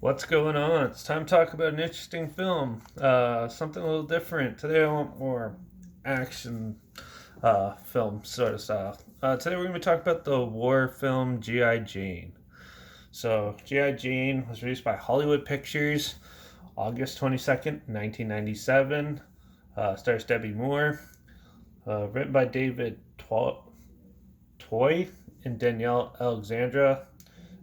What's going on? It's time to talk about an interesting film. Something a little different. Today I want more action film sort of style. Today we're going to be talking about the war film G.I. Jane. So, G.I. Jane was released by Hollywood Pictures August 22nd, 1997. Stars Debbie Moore. Written by David Toy and Danielle Alexandra.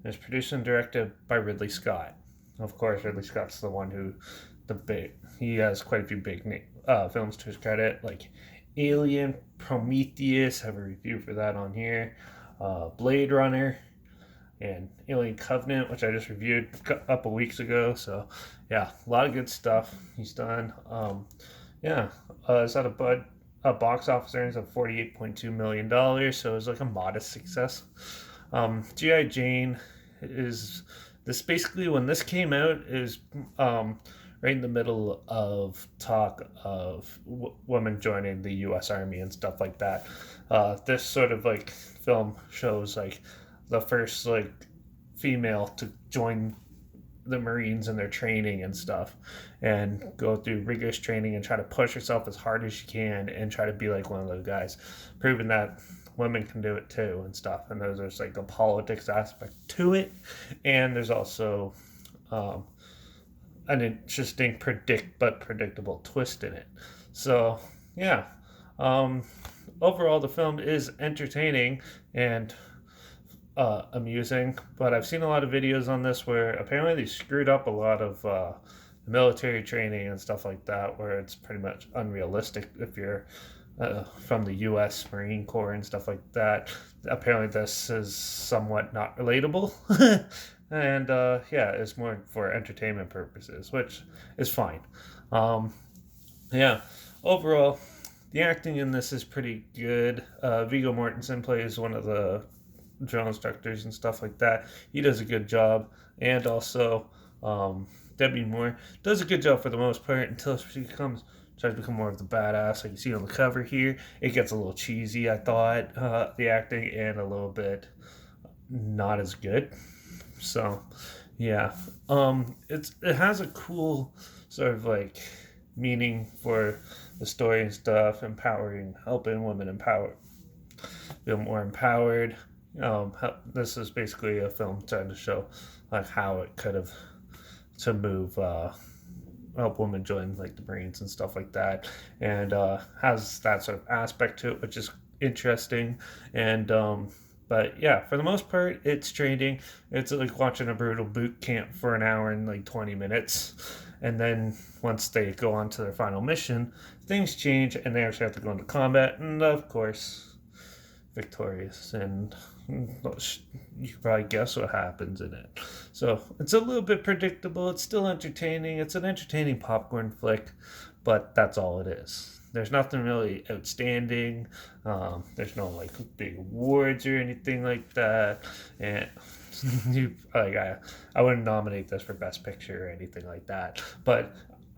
And it's produced and directed by Ridley Scott. Of course, Ridley Scott's the one who he has quite a few films to his credit, like Alien, Prometheus. I have a review for that on here. Blade Runner, and Alien Covenant, which I just reviewed a couple weeks ago. So, yeah, a lot of good stuff he's done. It's at a box office earnings of $48.2 million, so it was like a modest success. G.I. Jane is this basically when this came out is right in the middle of talk of women joining the U.S. Army and stuff like that. This sort of like film shows like the first like female to join the Marines and their training and stuff, and go through rigorous training and try to push herself as hard as she can and try to be like one of those guys, proving that women can do it too and stuff. And there's like a politics aspect to it, and there's also an interesting predictable twist in it. So yeah, overall the film is entertaining and amusing, but I've seen a lot of videos on this where apparently they screwed up a lot of military training and stuff like that, where it's pretty much unrealistic if you're from the U.S. Marine Corps and stuff like that. Apparently, this is somewhat not relatable, and it's more for entertainment purposes, which is fine. Um, yeah, overall, the acting in this is pretty good. Viggo Mortensen plays one of the drill instructors and stuff like that. He does a good job, and also Debbie Moore does a good job for the most part until she tries to become more of the badass, like you see on the cover here. It gets a little cheesy, I thought, the acting, and a little bit not as good. So, yeah, it has a cool sort of like meaning for the story and stuff, helping women feel more empowered. This is basically a film trying to show like how it could have to move help women join like the Marines and stuff like that, and has that sort of aspect to it, which is interesting. And but yeah, for the most part, it's training. It's like watching a brutal boot camp for an hour and like 20 minutes, and then once they go on to their final mission, things change, and they actually have to go into combat, and of course victorious, and you can probably guess what happens in it. So it's a little bit predictable. It's still entertaining. It's an entertaining popcorn flick, but that's all it is. There's nothing really outstanding. There's no like big awards or anything like that, and I wouldn't nominate this for Best Picture or anything like that. But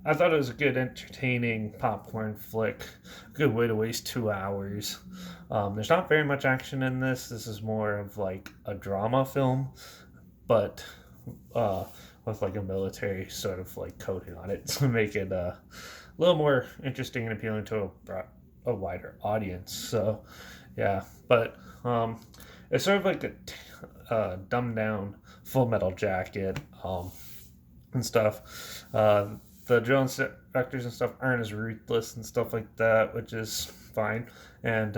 I thought it was a good, entertaining popcorn flick. Good way to waste 2 hours. There's not very much action in this. This is more of like a drama film, but with like a military sort of like coating on it to make it a little more interesting and appealing to a wider audience. So, yeah, but it's sort of like a dumbed down Full Metal Jacket and stuff. The drill instructors and stuff aren't as ruthless and stuff like that, which is fine. And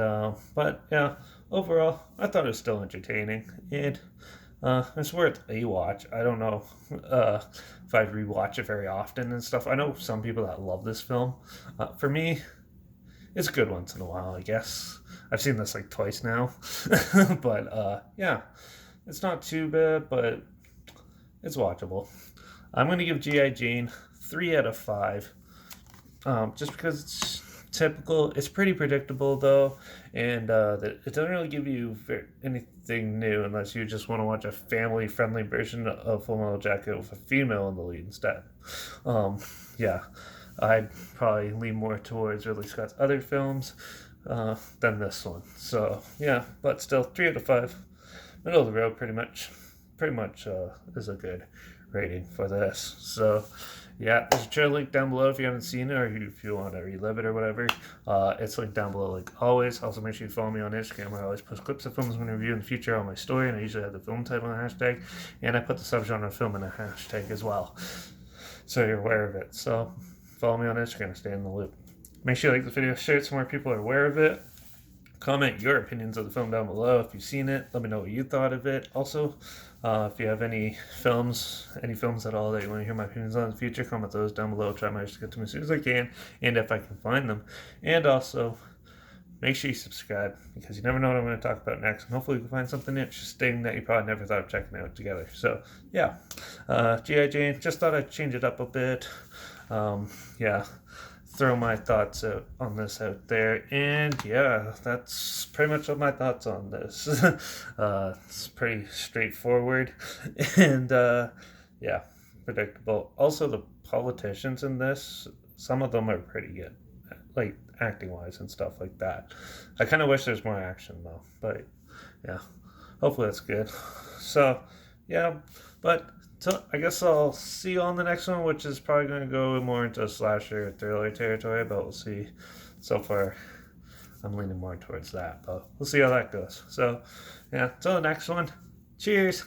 but yeah, overall, I thought it was still entertaining, and it's worth a watch. I don't know if I'd rewatch it very often and stuff. I know some people that love this film. For me, it's good once in a while, I guess. I've seen this like twice now, but yeah, it's not too bad, but it's watchable. I'm gonna give G.I. Jane 3 out of 5, just because it's typical. It's pretty predictable though, and it doesn't really give you anything new unless you just want to watch a family-friendly version of Full Metal Jacket with a female in the lead instead. Yeah, I'd probably lean more towards Ridley Scott's other films than this one. So yeah, but still 3 out of 5, middle of the road pretty much. pretty much is a good rating for this. So yeah, there's a trailer link down below if you haven't seen it or if you want to relive it or whatever. It's linked down below like always. Also, make sure you follow me on Instagram where I always post clips of films I'm going to review in the future on my story, and I usually have the film title and hashtag, and I put the subgenre film in a hashtag as well, so you're aware of it. So follow me on Instagram, stay in the loop. Make sure you like the video, share it so more people are aware of it. Comment your opinions of the film down below if you've seen it. Let me know what you thought of it. Also, if you have any films at all that you want to hear my opinions on in the future, comment those down below. I'll try my best to get to them as soon as I can, and if I can find them. And also, make sure you subscribe, because you never know what I'm going to talk about next. And hopefully we can find something interesting that you probably never thought of checking out together. So, yeah. G.I. Jane, just thought I'd change it up a bit. Yeah. Throw my thoughts on this out there, and yeah, that's pretty much what my thoughts on this. It's pretty straightforward, and yeah, predictable. Also, the politicians in this, some of them are pretty good, like acting wise and stuff like that. I kind of wish there's more action though, but yeah, hopefully that's good. So yeah, but so I guess I'll see you on the next one, which is probably going to go more into slasher thriller territory, but we'll see. So far, I'm leaning more towards that, but we'll see how that goes. So, yeah, till the next one. Cheers!